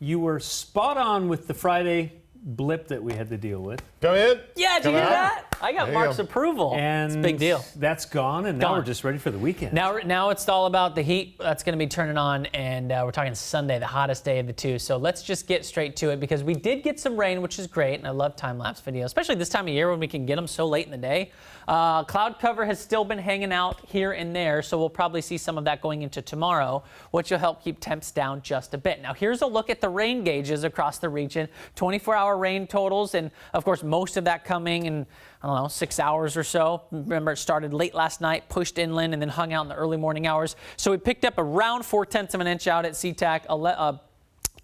You were spot on with the Friday blip that we had to deal with. Come in. Yeah, did you hear that? I got There you Mark's go. approval. And it's a big deal. That's gone, and now Gone. we're just ready for the weekend. Now it's all about the heat that's going to be turning on, and we're talking Sunday, the hottest day of the two. So let's just get straight to it because we did get some rain, which is great, and I love time-lapse videos, especially this time of year when we can get them so late in the day. Cloud cover has still been hanging out here and there, so we'll probably see some of that going into tomorrow, which will help keep temps down just a bit. Now here's a look at the rain gauges across the region, 24-hour rain totals, and of course most of that coming in, I don't know, 6 hours or so. Remember, it started late last night, pushed inland, and then hung out in the early morning hours. So we picked up around 4/10 of an inch out at SeaTac, a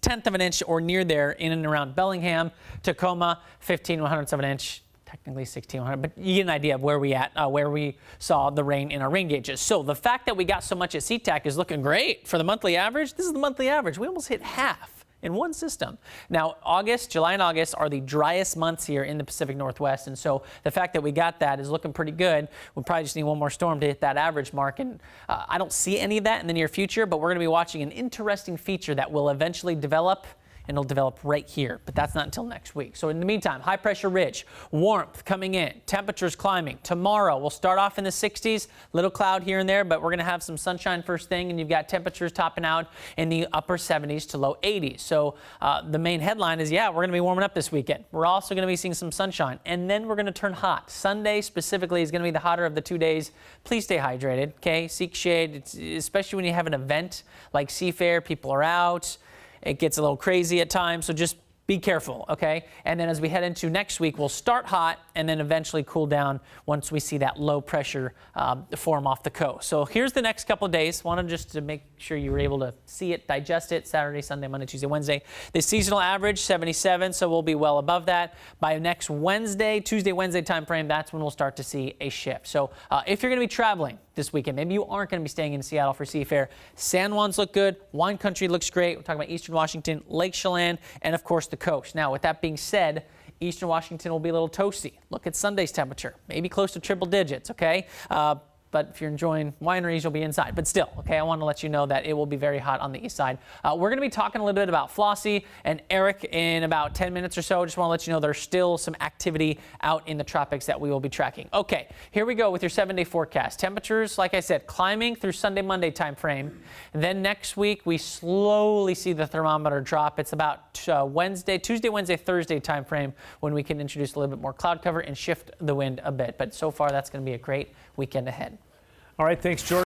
tenth of an inch or near there in and around Bellingham, Tacoma, 15/100ths of an inch. Technically 16/100, but you get an idea of where we saw the rain in our rain gauges. So the fact that we got so much at SeaTac is looking great for the monthly average. This is the monthly average. We almost hit half in one system. Now, July and August are the driest months here in the Pacific Northwest, and so the fact that we got that is looking pretty good. We'll probably just need one more storm to hit that average mark, and I don't see any of that in the near future, but we're going to be watching an interesting feature that will eventually develop, and it'll develop right here, but that's not until next week. So in the meantime, high pressure ridge, warmth coming in, temperatures climbing. Tomorrow, we'll start off in the 60s, little cloud here and there, but we're gonna have some sunshine first thing, and you've got temperatures topping out in the upper 70s to low 80s. So the main headline is, yeah, we're gonna be warming up this weekend. We're also gonna be seeing some sunshine, and then we're gonna turn hot. Sunday specifically is gonna be the hotter of the 2 days. Please stay hydrated, okay? Seek shade, especially when you have an event like Seafair, people are out. It gets a little crazy at times, so just be careful, okay? And then as we head into next week, we'll start hot and then eventually cool down once we see that low pressure form off the coast. So here's the next couple of days. Wanted just to make sure you were able to see it, digest it, Saturday, Sunday, Monday, Tuesday, Wednesday. The seasonal average, 77, so we'll be well above that. By next Wednesday, Tuesday, Wednesday time frame, that's when we'll start to see a shift. So if you're going to be traveling this weekend, maybe you aren't going to be staying in Seattle for Seafair, San Juan's look good, Wine Country looks great. We're talking about Eastern Washington, Lake Chelan, and of course the coast. Now, with that being said, Eastern Washington will be a little toasty. Look at Sunday's temperature, maybe close to triple digits, okay? But if you're enjoying wineries, you'll be inside. But still, okay, I want to let you know that it will be very hot on the east side. We're going to be talking a little bit about Flossie and Eric in about 10 minutes or so. Just want to let you know there's still some activity out in the tropics that we will be tracking. Okay, here we go with your 7-day forecast. Temperatures, like I said, climbing through Sunday, Monday time frame. Then next week, we slowly see the thermometer drop. It's about Tuesday, Wednesday, Thursday time frame when we can introduce a little bit more cloud cover and shift the wind a bit. But so far, that's going to be a great weekend ahead. All right, thanks, George.